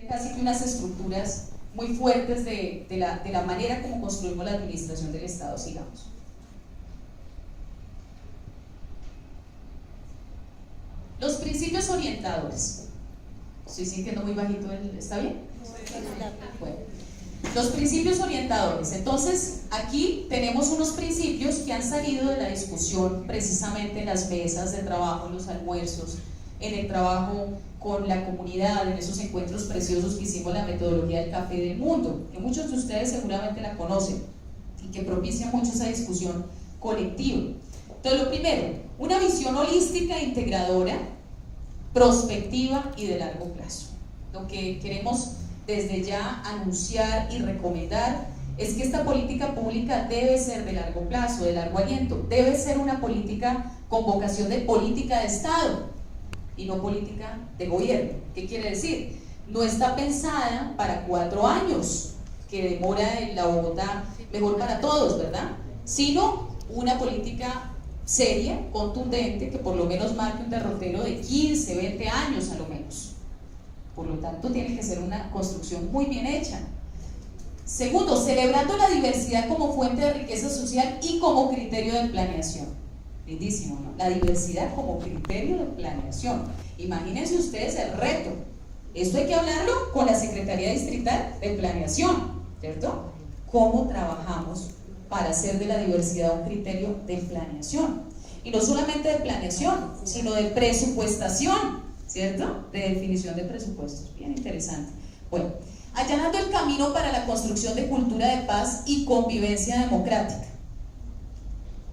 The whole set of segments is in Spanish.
casi que unas estructuras muy fuertes de la manera como construimos la administración del Estado, sigamos. Los principios orientadores. Estoy sintiendo muy bajito ¿está bien? Bueno, los principios orientadores. Entonces, aquí tenemos unos principios que han salido de la discusión precisamente en las mesas de trabajo, en los almuerzos, en el trabajo con la comunidad, en esos encuentros preciosos que hicimos, la metodología del café del mundo, que muchos de ustedes seguramente la conocen y que propicia mucho esa discusión colectiva. Entonces, lo primero, una visión holística, integradora, prospectiva y de largo plazo. Lo que queremos desde ya anunciar y recomendar es que esta política pública debe ser de largo plazo, de largo aliento, debe ser una política con vocación de política de Estado y no política de gobierno. ¿Qué quiere decir? No está pensada para 4 años, que demora en la Bogotá mejor para todos, ¿verdad? Sino una política seria, contundente, que por lo menos marque un derrotero de 15, 20 años a lo menos. Por lo tanto, tiene que ser una construcción muy bien hecha. Segundo, celebrando la diversidad como fuente de riqueza social y como criterio de planeación. Lindísimo, ¿no? La diversidad como criterio de planeación. Imagínense ustedes el reto. Esto hay que hablarlo con la Secretaría Distrital de Planeación, ¿cierto? ¿Cómo trabajamos para hacer de la diversidad un criterio de planeación? Y no solamente de planeación, sino de presupuestación, ¿cierto? De definición de presupuestos. Bien interesante. Bueno, allanando el camino para la construcción de cultura de paz y convivencia democrática.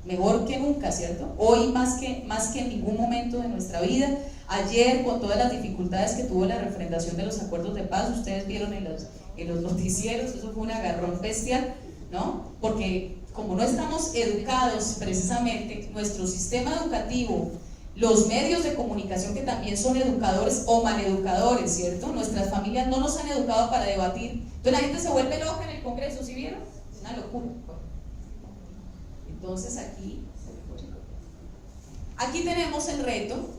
Mejor que nunca, ¿cierto? Hoy más que en ningún momento de nuestra vida. Ayer, con todas las dificultades que tuvo la refrendación de los acuerdos de paz, ustedes vieron en los noticieros, eso fue un agarrón bestial, ¿no? Porque como no estamos educados precisamente, nuestro sistema educativo, los medios de comunicación que también son educadores o maleducadores, ¿cierto? Nuestras familias no nos han educado para debatir. Entonces la gente se vuelve loca en el Congreso, ¿sí vieron? Es una locura. Entonces aquí tenemos el reto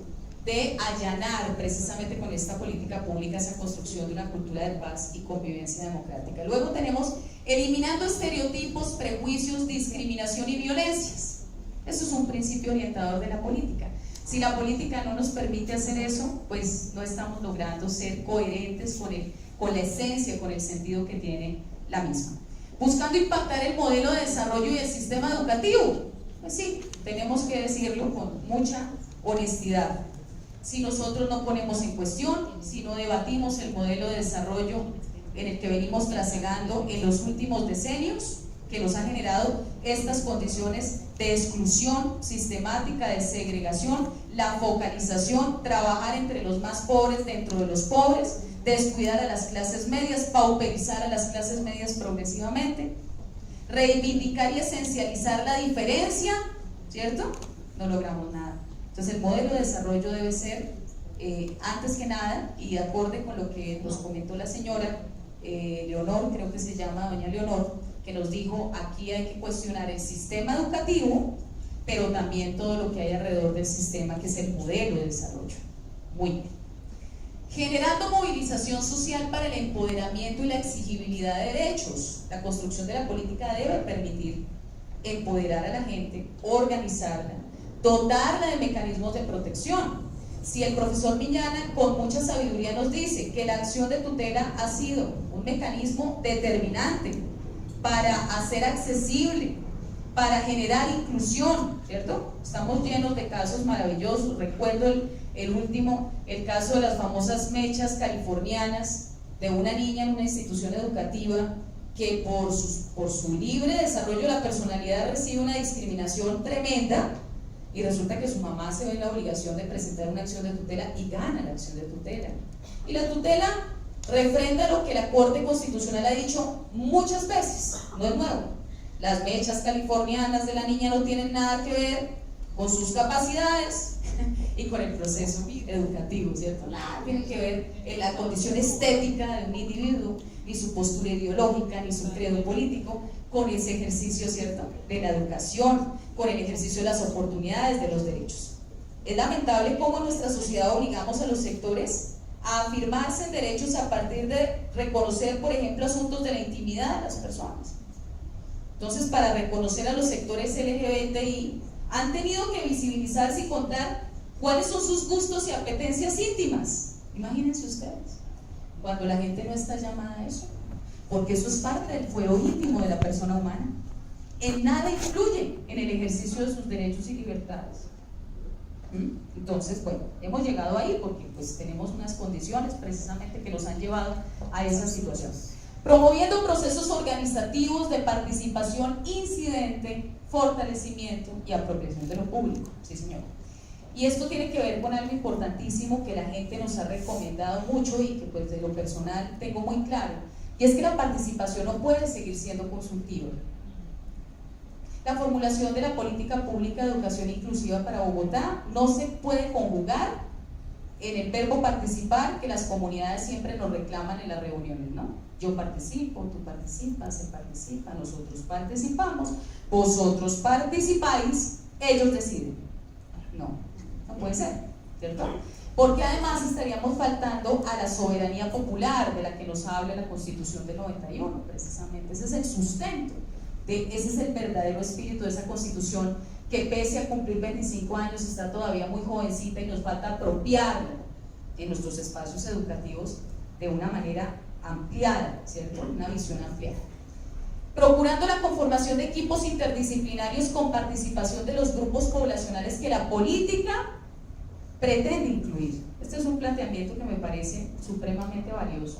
de allanar precisamente con esta política pública esa construcción de una cultura de paz y convivencia democrática. Luego tenemos eliminando estereotipos, prejuicios, discriminación y violencias. Eso es un principio orientador de la política. Si la política no nos permite hacer eso, pues no estamos logrando ser coherentes con la esencia, con el sentido que tiene la misma. Buscando impactar el modelo de desarrollo y el sistema educativo. Pues sí, tenemos que decirlo con mucha honestidad. Si nosotros no ponemos en cuestión, si no debatimos el modelo de desarrollo en el que venimos trasegando en los últimos decenios, que nos ha generado estas condiciones de exclusión sistemática, de segregación, la focalización, trabajar entre los más pobres dentro de los pobres, descuidar a las clases medias, pauperizar a las clases medias progresivamente, reivindicar y esencializar la diferencia, ¿cierto? No logramos nada. Entonces el modelo de desarrollo debe ser, antes que nada, y de acorde con lo que nos comentó la señora Leonor, creo que se llama doña Leonor, que nos dijo, aquí hay que cuestionar el sistema educativo, pero también todo lo que hay alrededor del sistema, que es el modelo de desarrollo. Muy bien. Generando movilización social para el empoderamiento y la exigibilidad de derechos. La construcción de la política debe permitir empoderar a la gente, organizarla, dotarla de mecanismos de protección. Si el profesor Miñana con mucha sabiduría nos dice que la acción de tutela ha sido un mecanismo determinante para hacer accesible, para generar inclusión, ¿cierto? Estamos llenos de casos maravillosos. Recuerdo el caso de las famosas mechas californianas, de una niña en una institución educativa que por su libre desarrollo de la personalidad recibe una discriminación tremenda, y resulta que su mamá se ve en la obligación de presentar una acción de tutela y gana la acción de tutela. Y la tutela refrenda lo que la Corte Constitucional ha dicho muchas veces, no es nuevo. Las mechas californianas de la niña no tienen nada que ver con sus capacidades y con el proceso educativo, ¿cierto? Nada tiene que ver en la condición estética de un individuo, ni su postura ideológica, ni su credo político, con ese ejercicio, ¿cierto?, de la educación, con el ejercicio de las oportunidades, de los derechos. Es lamentable cómo en nuestra sociedad obligamos a los sectores a afirmarse en derechos a partir de reconocer, por ejemplo, asuntos de la intimidad de las personas. Entonces, para reconocer a los sectores LGBTI, han tenido que visibilizarse y contar cuáles son sus gustos y apetencias íntimas. Imagínense ustedes, cuando la gente no está llamada a eso, porque eso es parte del fuero íntimo de la persona humana. En nada influye en el ejercicio de sus derechos y libertades. Entonces, bueno, hemos llegado ahí porque pues tenemos unas condiciones precisamente que nos han llevado a esa situación. Promoviendo procesos organizativos de participación incidente, fortalecimiento y apropiación de lo público. Sí, señor. Y esto tiene que ver con algo importantísimo que la gente nos ha recomendado mucho y que pues de lo personal tengo muy claro, y es que la participación no puede seguir siendo consultiva. La formulación de la política pública de educación inclusiva para Bogotá no se puede conjugar en el verbo participar que las comunidades siempre nos reclaman en las reuniones, ¿no? Yo participo, tú participas, se participa, nosotros participamos, vosotros participáis, ellos deciden. No, no puede ser, ¿cierto? Porque además estaríamos faltando a la soberanía popular de la que nos habla la Constitución del 91, precisamente. Ese es el sustento, ese es el verdadero espíritu de esa Constitución, que pese a cumplir 25 años está todavía muy jovencita y nos falta apropiarla en nuestros espacios educativos de una manera ampliada, ¿cierto? Una visión ampliada. Procurando la conformación de equipos interdisciplinarios con participación de los grupos poblacionales que la política pretende incluir. Este es un planteamiento que me parece supremamente valioso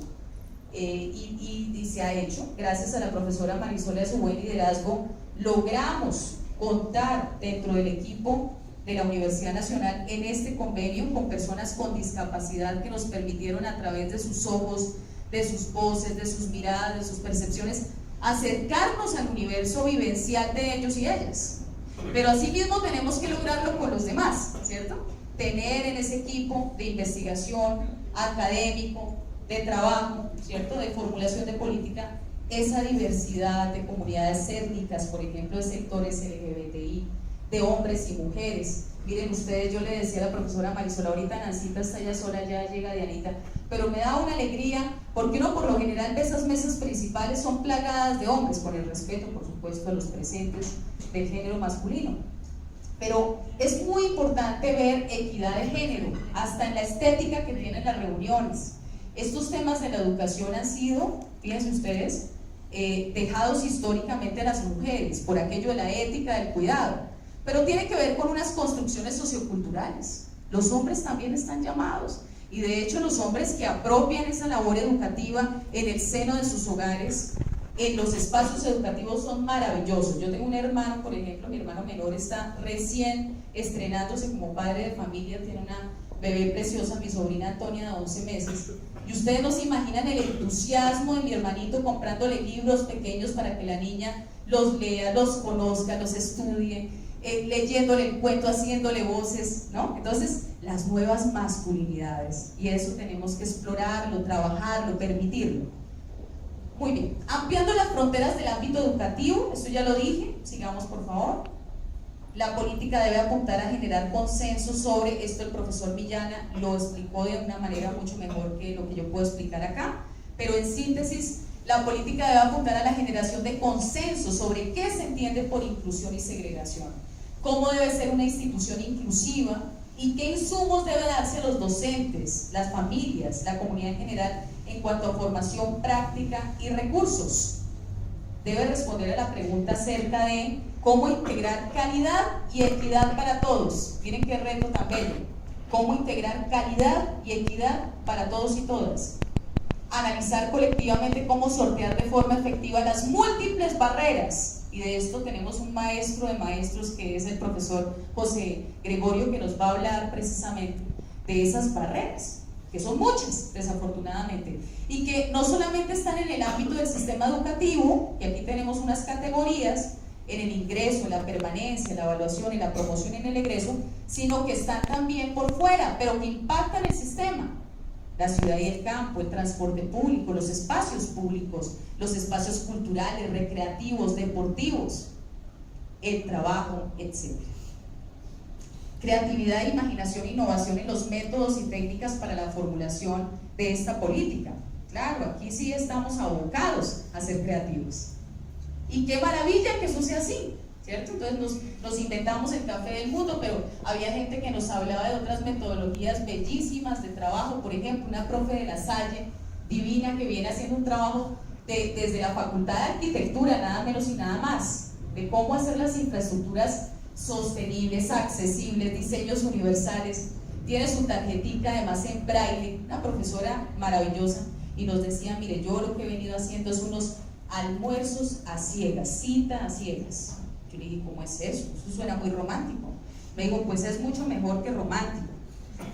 y se ha hecho. Gracias a la profesora Marisola, de su buen liderazgo, logramos contar dentro del equipo de la Universidad Nacional en este convenio con personas con discapacidad que nos permitieron a través de sus ojos, de sus voces, de sus miradas, de sus percepciones, acercarnos al universo vivencial de ellos y ellas. Pero asimismo tenemos que lograrlo con los demás, ¿cierto? Tener en ese equipo de investigación, académico, de trabajo, ¿cierto? De formulación de política, esa diversidad de comunidades étnicas, por ejemplo, de sectores LGBTI, de hombres y mujeres. Miren ustedes, yo le decía a la profesora Marisola, ahorita Nancita está ya sola, ya llega Dianita, pero me da una alegría porque uno por lo general ve esas mesas principales son plagadas de hombres, con el respeto, por supuesto, a los presentes del género masculino. Pero es muy importante ver equidad de género, hasta en la estética que tienen las reuniones. Estos temas de la educación han sido, fíjense ustedes, dejados históricamente a las mujeres, por aquello de la ética, del cuidado, pero tiene que ver con unas construcciones socioculturales. Los hombres también están llamados, y de hecho los hombres que apropian esa labor educativa en el seno de sus hogares, en los espacios educativos, son maravillosos. Yo tengo un hermano, por ejemplo, mi hermano menor está recién estrenándose como padre de familia, tiene una bebé preciosa, mi sobrina Antonia, de 11 meses, y ustedes no se imaginan el entusiasmo de mi hermanito comprándole libros pequeños para que la niña los lea, los conozca, los estudie, leyéndole el cuento, haciéndole voces, ¿no? Entonces, las nuevas masculinidades, y eso tenemos que explorarlo, trabajarlo, permitirlo. Muy bien, ampliando las fronteras del ámbito educativo, esto ya lo dije, sigamos por favor. La política debe apuntar a generar consenso sobre esto. El profesor Villana lo explicó de una manera mucho mejor que lo que yo puedo explicar acá, pero en síntesis, la política debe apuntar a la generación de consenso sobre qué se entiende por inclusión y segregación, cómo debe ser una institución inclusiva y qué insumos debe darse a los docentes, las familias, la comunidad en general en cuanto a formación práctica y recursos. Debe responder a la pregunta acerca de cómo integrar calidad y equidad para todos. Miren qué reto tan bello. Cómo integrar calidad y equidad para todos y todas. Analizar colectivamente cómo sortear de forma efectiva las múltiples barreras. Y de esto tenemos un maestro de maestros que es el profesor José Gregorio, que nos va a hablar precisamente de esas barreras, que son muchas, desafortunadamente, y que no solamente están en el ámbito del sistema educativo, y aquí tenemos unas categorías, en el ingreso, en la permanencia, en la evaluación, en la promoción y en el egreso, sino que están también por fuera, pero que impactan el sistema. La ciudad y el campo, el transporte público, los espacios públicos, los espacios culturales, recreativos, deportivos, el trabajo, etc. creatividad, imaginación e innovación en los métodos y técnicas para la formulación de esta política. Claro, aquí sí estamos abocados a ser creativos. Y qué maravilla que eso sea así, ¿cierto? Entonces nos inventamos el café del mundo, pero había gente que nos hablaba de otras metodologías bellísimas de trabajo. Por ejemplo, una profe de La Salle, divina, que viene haciendo un trabajo desde la Facultad de Arquitectura, nada menos y nada más, de cómo hacer las infraestructuras sostenibles, accesibles, diseños universales. Tiene su tarjetica además en braille, una profesora maravillosa, y nos decía, mire, yo lo que he venido haciendo es unos almuerzos a ciegas, cita a ciegas. Yo le dije, ¿cómo es eso? Eso suena muy romántico. Me dijo, pues es mucho mejor que romántico,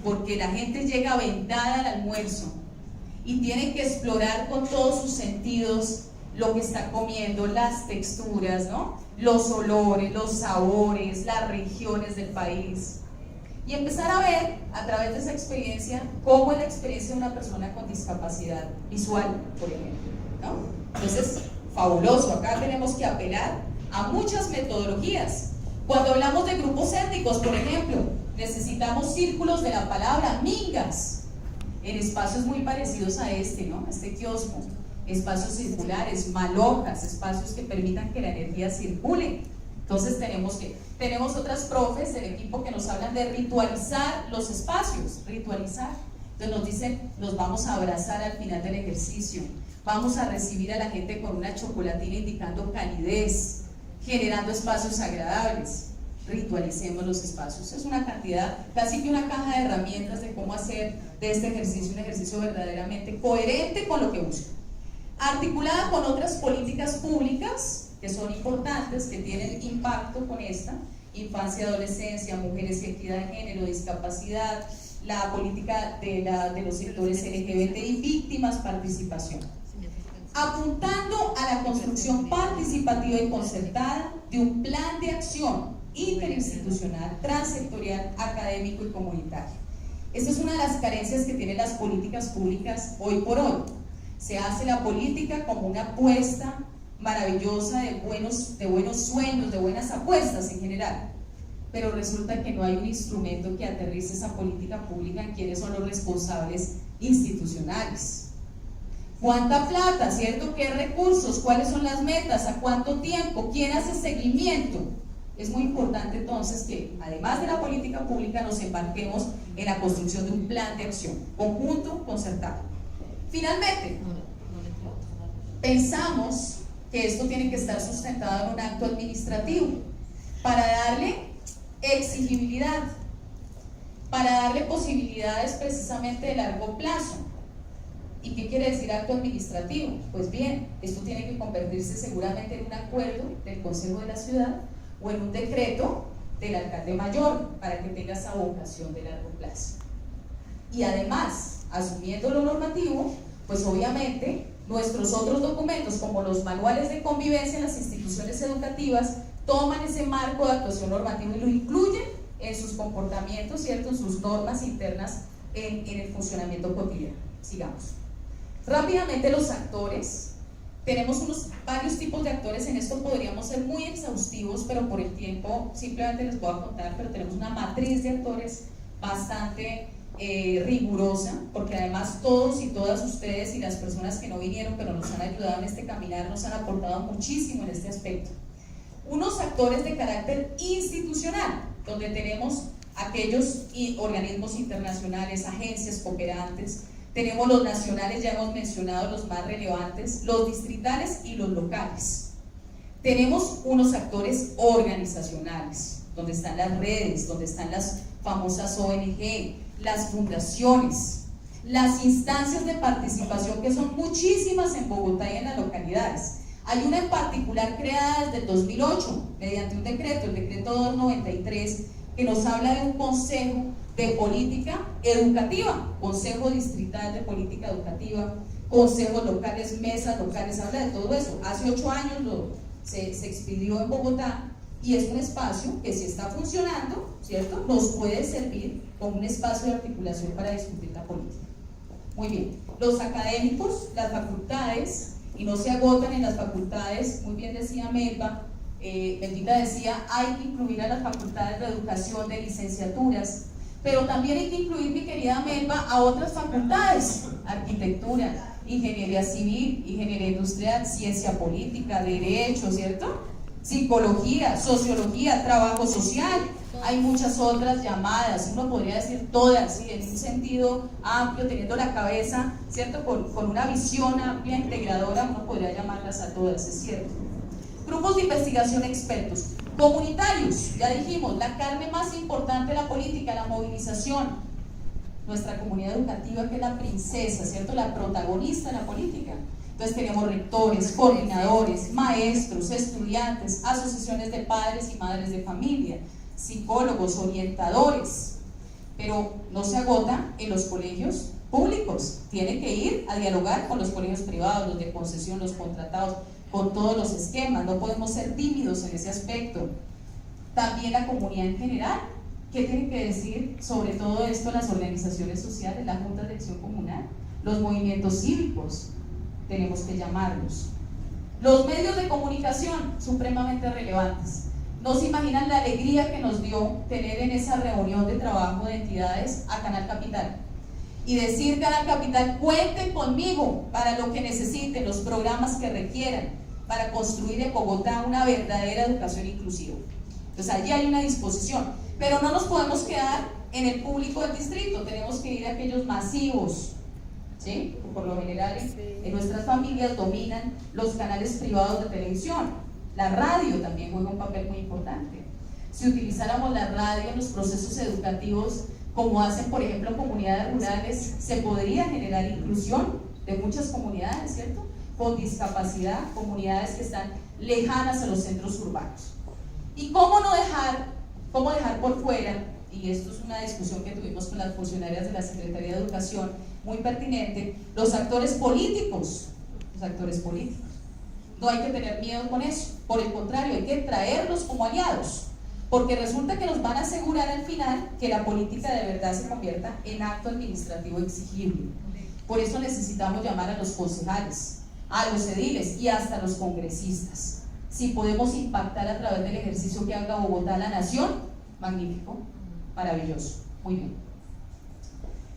porque la gente llega vendada al almuerzo y tiene que explorar con todos sus sentidos lo que está comiendo, las texturas, ¿no? Los olores, los sabores, las regiones del país, y empezar a ver a través de esa experiencia cómo es la experiencia de una persona con discapacidad visual, por ejemplo, ¿no? Entonces, fabuloso. Acá tenemos que apelar a muchas metodologías. Cuando hablamos de grupos étnicos, por ejemplo, necesitamos círculos de la palabra, mingas, en espacios muy parecidos a este, ¿no? Este kiosco, espacios circulares, malojas, espacios que permitan que la energía circule. Entonces tenemos otras profes del equipo que nos hablan de ritualizar los espacios, ritualizar. Entonces nos dicen, nos vamos a abrazar al final del ejercicio, vamos a recibir a la gente con una chocolatina indicando calidez, generando espacios agradables. Ritualicemos los espacios. Es una cantidad, casi que una caja de herramientas de cómo hacer de este ejercicio un ejercicio verdaderamente coherente con lo que busca, articulada con otras políticas públicas que son importantes, que tienen impacto con esta: infancia, adolescencia, mujeres y equidad de género, discapacidad, la política de los sectores LGBTI, víctimas, participación, apuntando a la construcción participativa y concertada de un plan de acción interinstitucional, transsectorial, académico y comunitario. Esta es una de las carencias que tienen las políticas públicas hoy por hoy. Se hace la política como una apuesta maravillosa de buenos sueños, de buenas apuestas en general, pero resulta que no hay un instrumento que aterrice esa política pública en quiénes son los responsables institucionales. ¿Cuánta plata, cierto? ¿Qué recursos? ¿Cuáles son las metas? ¿A cuánto tiempo? ¿Quién hace seguimiento? Es muy importante entonces que, además de la política pública, nos embarquemos en la construcción de un plan de acción conjunto, concertado. Finalmente, pensamos que esto tiene que estar sustentado en un acto administrativo para darle exigibilidad, para darle posibilidades precisamente de largo plazo. ¿Y qué quiere decir acto administrativo? Pues bien, esto tiene que convertirse seguramente en un acuerdo del Consejo de la Ciudad o en un decreto del alcalde mayor para que tenga esa vocación de largo plazo. Y además, asumiendo lo normativo, pues obviamente nuestros otros documentos, como los manuales de convivencia en las instituciones educativas, toman ese marco de actuación normativo y lo incluyen en sus comportamientos, ¿cierto? En sus normas internas en el funcionamiento cotidiano. Sigamos. Rápidamente, los actores. Tenemos varios tipos de actores. En esto podríamos ser muy exhaustivos, pero por el tiempo simplemente les voy a contar. Pero tenemos una matriz de actores bastante rigurosa, porque además todos y todas ustedes y las personas que no vinieron pero nos han ayudado en este caminar nos han aportado muchísimo en este aspecto. Unos actores de carácter institucional, donde tenemos aquellos organismos internacionales, agencias cooperantes. Tenemos los nacionales, ya hemos mencionado los más relevantes, los distritales y los locales. Tenemos unos actores organizacionales, donde están las redes, donde están las famosas ONG, las fundaciones, las instancias de participación, que son muchísimas en Bogotá y en las localidades. Hay una en particular creada desde el 2008, mediante un decreto, el decreto 293, que nos habla de un consejo de política educativa, consejo distrital de política educativa, consejos locales, mesas locales, habla de todo eso. Hace 8 años se expidió en Bogotá y es un espacio que, si está funcionando, ¿cierto?, nos puede servir como un espacio de articulación para discutir la política. Muy bien, los académicos, las facultades, y no se agotan en las facultades, muy bien decía Melba, Bendita decía, hay que incluir a las facultades de educación, de licenciaturas, pero también hay que incluir, mi querida Melba, a otras facultades: arquitectura, ingeniería civil, ingeniería industrial, ciencia política, derecho, ¿cierto? Psicología, sociología, trabajo social. Hay muchas otras llamadas, uno podría decir todas, ¿sí? En un sentido amplio, teniendo la cabeza, ¿cierto? Con una visión amplia, integradora, uno podría llamarlas a todas, es cierto. Grupos de investigación expertos, comunitarios, ya dijimos, la carne más importante de la política, la movilización. Nuestra comunidad educativa, que es la princesa, ¿cierto? La protagonista de la política. Entonces tenemos rectores, coordinadores, maestros, estudiantes, asociaciones de padres y madres de familia, psicólogos, orientadores, pero no se agota en los colegios públicos, tiene que ir a dialogar con los colegios privados, los de concesión, los contratados, con todos los esquemas, no podemos ser tímidos en ese aspecto. También la comunidad en general, ¿qué tienen que decir sobre todo esto las organizaciones sociales, las juntas de acción comunal, los movimientos cívicos? Tenemos que llamarlos. Los medios de comunicación, supremamente relevantes. No se imaginan la alegría que nos dio tener en esa reunión de trabajo de entidades a Canal Capital y decir: Canal Capital, cuenten conmigo para lo que necesiten, los programas que requieran, para construir en Bogotá una verdadera educación inclusiva. Entonces allí hay una disposición, pero no nos podemos quedar en el público del distrito, tenemos que ir a aquellos masivos, ¿sí? Por lo general en nuestras familias dominan los canales privados de televisión. La radio también juega un papel muy importante. Si utilizáramos la radio en los procesos educativos, como hacen por ejemplo comunidades rurales, se podría generar inclusión de muchas comunidades, ¿cierto? Con discapacidad, comunidades que están lejanas a los centros urbanos. ¿Y cómo dejar por fuera? Y esto es una discusión que tuvimos con las funcionarias de la Secretaría de Educación, muy pertinente, los actores políticos. Los actores políticos. No hay que tener miedo con eso, por el contrario, hay que traerlos como aliados, porque resulta que nos van a asegurar al final que la política de verdad se convierta en acto administrativo exigible. Por eso necesitamos llamar a los concejales, a los ediles y hasta a los congresistas. Si podemos impactar a través del ejercicio que haga Bogotá, la nación, magnífico, maravilloso, muy bien.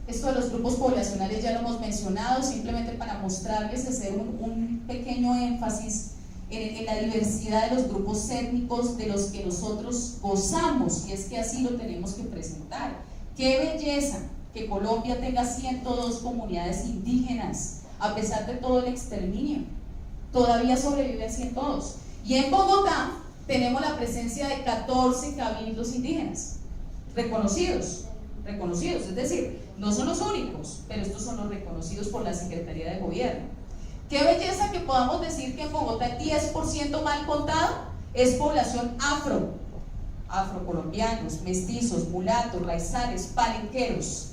Esto de los grupos poblacionales ya lo hemos mencionado, simplemente para mostrarles, hacer un pequeño énfasis en la diversidad de los grupos étnicos de los que nosotros gozamos, y es que así lo tenemos que presentar. ¡Qué belleza que Colombia tenga 102 comunidades indígenas, a pesar de todo el exterminio! Todavía sobreviven 102. Y en Bogotá tenemos la presencia de 14 cabildos indígenas, reconocidos, es decir, no son los únicos, pero estos son los reconocidos por la Secretaría de Gobierno. Qué belleza que podamos decir que en Bogotá el 10% mal contado es población afrocolombianos, mestizos, mulatos, raizales, palenqueros.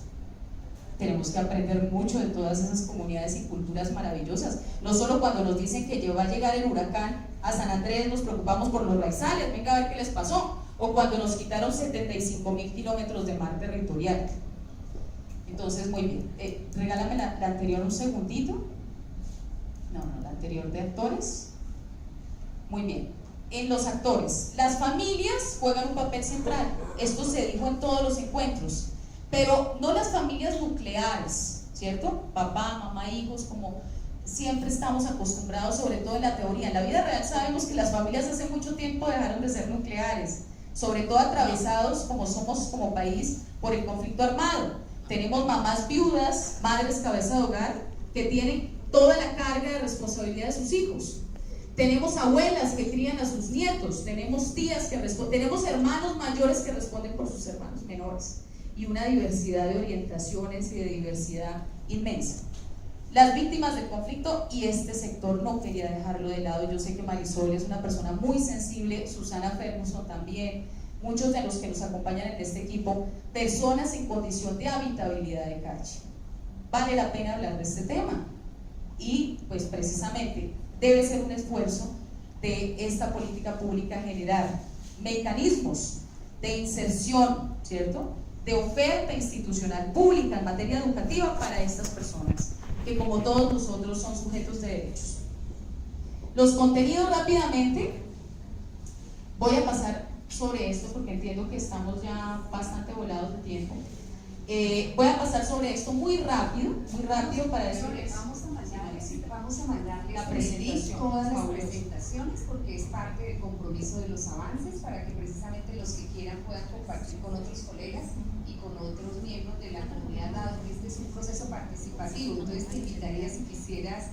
Tenemos que aprender mucho de todas esas comunidades y culturas maravillosas. No solo cuando nos dicen que va a llegar el huracán a San Andrés nos preocupamos por los raizales, venga a ver qué les pasó, o cuando nos quitaron 75.000 kilómetros de mar territorial. Entonces, muy bien, regálame la anterior un segundito. No, la anterior de actores. Muy bien, en los actores, las familias juegan un papel central. Esto se dijo en todos los encuentros, pero no las familias nucleares, ¿cierto? Papá, mamá, hijos, como siempre estamos acostumbrados, sobre todo en la teoría. En la vida real sabemos que las familias hace mucho tiempo dejaron de ser nucleares, sobre todo atravesados, como somos como país, por el conflicto armado. Tenemos mamás viudas, madres cabeza de hogar, que tienen toda la carga de responsabilidad de sus hijos. Tenemos abuelas que crían a sus nietos, tenemos tías que responden, tenemos hermanos mayores que responden por sus hermanos menores, y una diversidad de orientaciones y de diversidad inmensa. Las víctimas del conflicto, y este sector no quería dejarlo de lado. Yo sé que Marisol es una persona muy sensible, Susana Ferguson también, muchos de los que nos acompañan en este equipo, personas en condición de habitabilidad de calle. Vale la pena hablar de este tema, y pues precisamente debe ser un esfuerzo de esta política pública generar mecanismos de inserción, ¿cierto?, de oferta institucional pública en materia educativa para estas personas, que como todos nosotros son sujetos de derechos. Los contenidos rápidamente. Voy a pasar sobre esto porque entiendo que estamos ya bastante volados de tiempo. Voy a pasar sobre esto muy rápido para decirles. Vamos a mandarles la presentación, todas las presentaciones, porque es parte del compromiso de los avances, para que precisamente los que quieran puedan compartir con otros colegas y con otros miembros de la comunidad, dado que este es un proceso participativo. Entonces te invitaría, si quisieras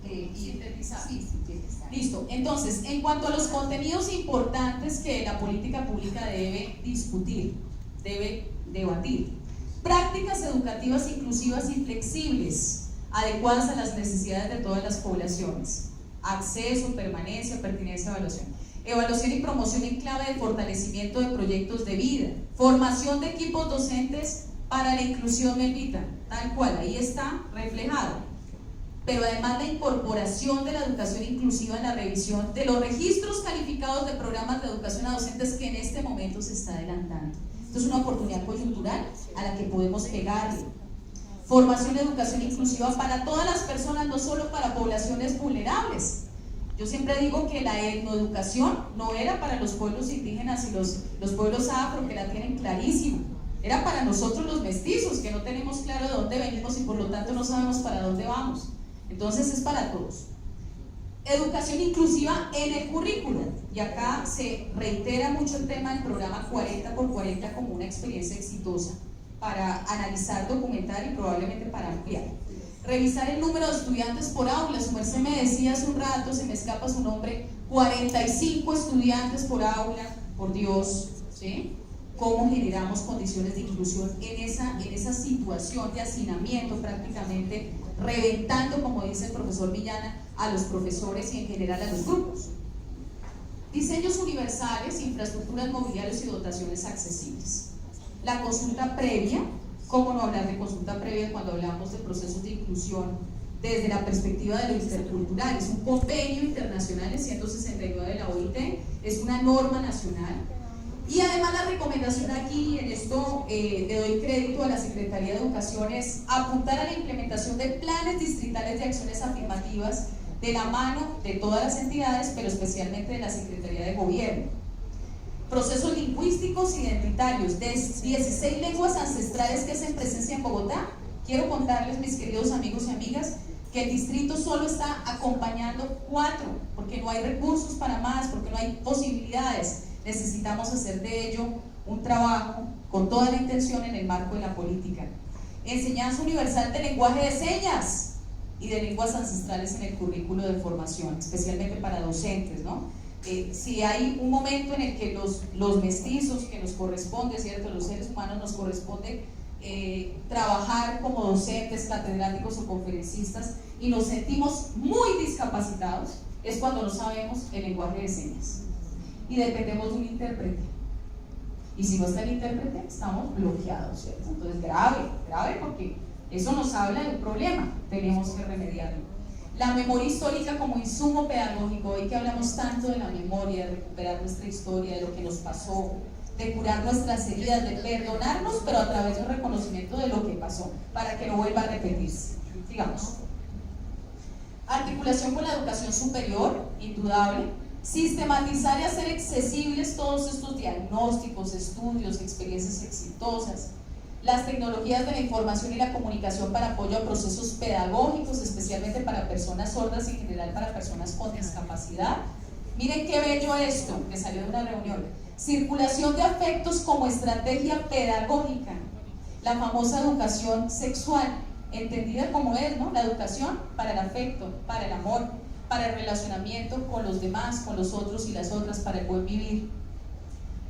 sintetizar. Sí, sintetizar. Listo. Entonces, en cuanto a los contenidos importantes que la política pública debe discutir, debe debatir: prácticas educativas inclusivas y flexibles, adecuadas a las necesidades de todas las poblaciones, acceso, permanencia, pertinencia, evaluación y promoción en clave de fortalecimiento de proyectos de vida, formación de equipos docentes para la inclusión, Melvita, tal cual, ahí está reflejado. Pero además la incorporación de la educación inclusiva en la revisión de los registros calificados de programas de educación a docentes, que en este momento se está adelantando. Esto es una oportunidad coyuntural a la que podemos pegarle. Formación y educación inclusiva para todas las personas, no solo para poblaciones vulnerables. Yo siempre digo que la etnoeducación no era para los pueblos indígenas y los pueblos afro, que la tienen clarísimo. Era para nosotros los mestizos, que no tenemos claro de dónde venimos y por lo tanto no sabemos para dónde vamos. Entonces es para todos. Educación inclusiva en el currículo, y acá se reitera mucho el tema del programa 40x40 como una experiencia exitosa para analizar, documentar y probablemente para ampliar. Revisar el número de estudiantes por aula. Su merced me decía hace un rato, se me escapa su nombre, 45 estudiantes por aula, por Dios, ¿sí? ¿Cómo generamos condiciones de inclusión en esa situación de hacinamiento, prácticamente reventando, como dice el profesor Villana, a los profesores y en general a los grupos? Diseños universales, infraestructuras mobiliarias y dotaciones accesibles. La consulta previa. ¿Cómo no hablar de consulta previa cuando hablamos de procesos de inclusión desde la perspectiva de lo intercultural? Es un convenio internacional, el 169 de la OIT, es una norma nacional. Y además la recomendación aquí, en esto le doy crédito a la Secretaría de Educación, es apuntar a la implementación de planes distritales de acciones afirmativas de la mano de todas las entidades, pero especialmente de la Secretaría de Gobierno. Procesos lingüísticos identitarios de 16 lenguas ancestrales que hacen presencia en Bogotá. Quiero contarles, mis queridos amigos y amigas, que el distrito solo está acompañando 4, porque no hay recursos para más, porque no hay posibilidades. Necesitamos hacer de ello un trabajo con toda la intención en el marco de la política. Enseñanza universal de lenguaje de señas y de lenguas ancestrales en el currículo de formación, especialmente para docentes, ¿no? Si hay un momento en el que los mestizos, que nos corresponde, ¿cierto?, los seres humanos nos corresponde trabajar como docentes, catedráticos o conferencistas, y nos sentimos muy discapacitados, es cuando no sabemos el lenguaje de señas y dependemos de un intérprete. Y si no está el intérprete, estamos bloqueados, ¿cierto? Entonces, grave, porque eso nos habla de un problema, tenemos que remediarlo. La memoria histórica como insumo pedagógico. Hoy que hablamos tanto de la memoria, de recuperar nuestra historia, de lo que nos pasó, de curar nuestras heridas, de perdonarnos, pero a través de un reconocimiento de lo que pasó, para que no vuelva a repetirse. Sigamos. Articulación con la educación superior, indudable. Sistematizar y hacer accesibles todos estos diagnósticos, estudios, experiencias exitosas. Las tecnologías de la información y la comunicación para apoyo a procesos pedagógicos, especialmente para personas sordas y en general para personas con discapacidad. Miren qué bello esto, que salió de una reunión. Circulación de afectos como estrategia pedagógica. La famosa educación sexual, entendida como es, ¿no? La educación para el afecto, para el amor, para el relacionamiento con los demás, con los otros y las otras, para el buen vivir.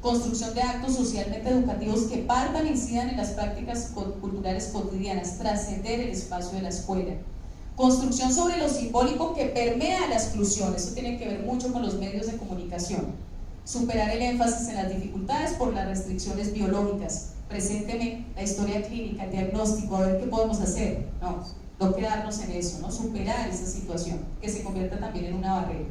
Construcción de actos socialmente educativos que partan e incidan en las prácticas culturales cotidianas, trascender el espacio de la escuela. Construcción sobre lo simbólico que permea la exclusión, eso tiene que ver mucho con los medios de comunicación. Superar el énfasis en las dificultades por las restricciones biológicas. Presénteme la historia clínica, el diagnóstico, a ver qué podemos hacer. No quedarnos en eso, ¿no? Superar esa situación, que se convierta también en una barrera.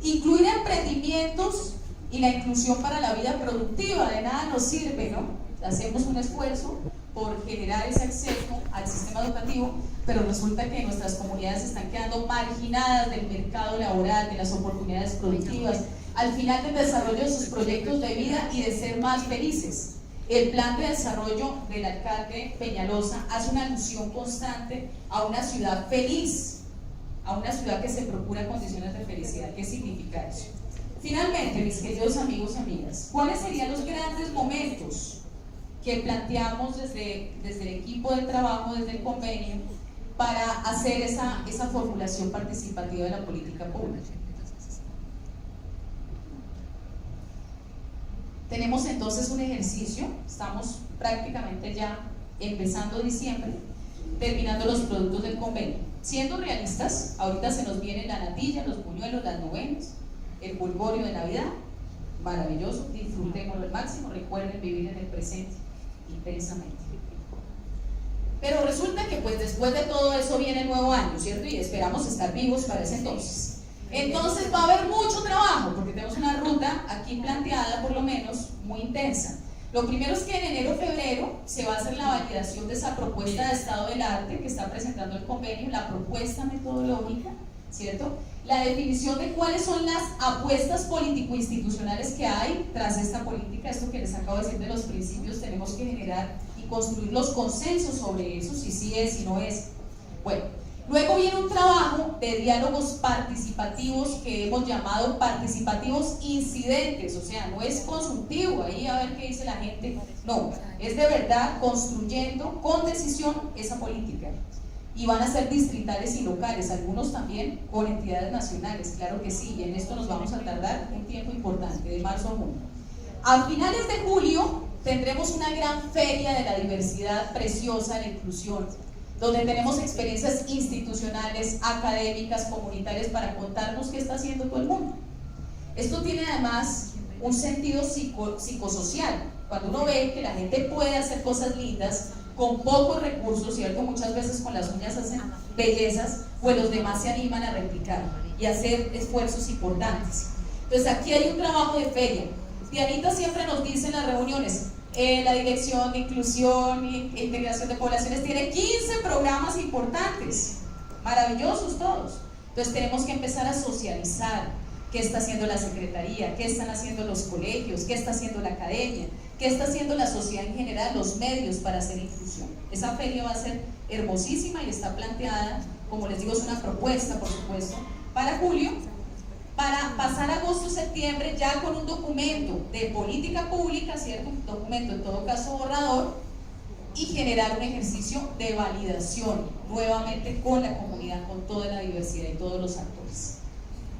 Incluir emprendimientos y la inclusión para la vida productiva. De nada nos sirve, ¿no? Hacemos un esfuerzo por generar ese acceso al sistema educativo, pero resulta que nuestras comunidades están quedando marginadas del mercado laboral, de las oportunidades productivas. al final del desarrollo de sus proyectos de vida y de ser más felices. El plan de desarrollo del alcalde Peñalosa hace una alusión constante a una ciudad feliz, a una ciudad que se procura condiciones de felicidad. ¿Qué significa eso? Finalmente, mis queridos amigos y amigas, ¿cuáles serían los grandes momentos que planteamos desde el equipo de trabajo, desde el convenio, para hacer esa formulación participativa de la política pública? Tenemos entonces un ejercicio, estamos prácticamente ya empezando diciembre, terminando los productos del convenio. Siendo realistas, ahorita se nos viene la natilla, los buñuelos, las novenas, el pulgorio de Navidad, maravilloso, disfrutémoslo al máximo, recuerden vivir en el presente intensamente. Pero resulta que pues después de todo eso viene el nuevo año, ¿cierto? Y esperamos estar vivos para ese entonces. Entonces va a haber mucho trabajo, porque tenemos una ruta aquí planteada, por lo menos, muy intensa. Lo primero es que en enero-febrero se va a hacer la validación de esa propuesta de estado del arte que está presentando el convenio, la propuesta metodológica, ¿cierto? La definición de cuáles son las apuestas político-institucionales que hay tras esta política, esto que les acabo de decir de los principios, tenemos que generar y construir los consensos sobre eso, si sí es, si no es. Bueno, luego viene un trabajo de diálogos participativos que hemos llamado participativos incidentes, o sea, no es consultivo, ahí a ver qué dice la gente, no, es de verdad construyendo con decisión esa política. Y van a ser distritales y locales, algunos también con entidades nacionales, claro que sí, y en esto nos vamos a tardar un tiempo importante, de marzo a junio. A finales de julio tendremos una gran feria de la diversidad preciosa, de la inclusión, donde tenemos experiencias institucionales, académicas, comunitarias para contarnos qué está haciendo todo el mundo. Esto tiene además un sentido psicosocial, cuando uno ve que la gente puede hacer cosas lindas con pocos recursos, ¿cierto? Muchas veces con las uñas hacen bellezas, pues los demás se animan a replicar y hacer esfuerzos importantes. Entonces aquí hay un trabajo de feria. Dianita siempre nos dice en las reuniones, la Dirección de Inclusión e Integración de Poblaciones tiene 15 programas importantes, maravillosos todos. Entonces tenemos que empezar a socializar qué está haciendo la Secretaría, qué están haciendo los colegios, qué está haciendo la academia, qué está haciendo la sociedad en general, los medios para hacer inclusión. Esa feria va a ser hermosísima y está planteada, como les digo, es una propuesta, por supuesto, para julio, para pasar agosto, septiembre ya con un documento de política pública, ¿cierto? Un documento en todo caso borrador, y generar un ejercicio de validación nuevamente con la comunidad, con toda la diversidad y todos los actores.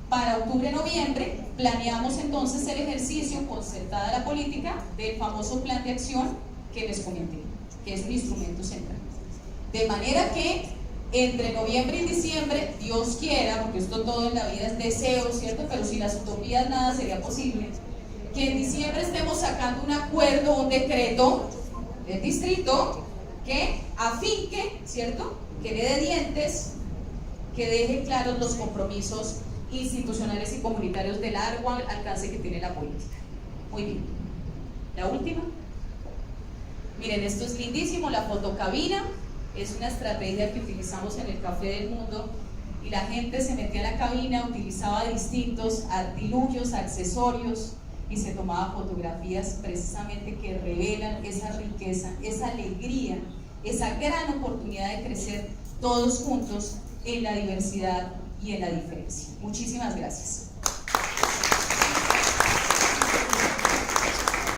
Para octubre-noviembre planeamos entonces el ejercicio concertada la política del famoso plan de acción que les comenté, que es un instrumento central. De manera que entre noviembre y diciembre, Dios quiera, porque esto todo en la vida es deseo, ¿cierto? Pero sin las utopías nada sería posible, que en diciembre estemos sacando un acuerdo, un decreto del distrito que afinque, ¿cierto? Que le dé dientes, que deje claros los compromisos institucionales y comunitarios de largo alcance que tiene la política. Muy bien. La última. Miren, esto es lindísimo, la fotocabina. Es una estrategia que utilizamos en el Café del Mundo y la gente se metía a la cabina, utilizaba distintos artilugios, accesorios y se tomaba fotografías precisamente que revelan esa riqueza, esa alegría, esa gran oportunidad de crecer todos juntos en la diversidad y en la diferencia. Muchísimas gracias.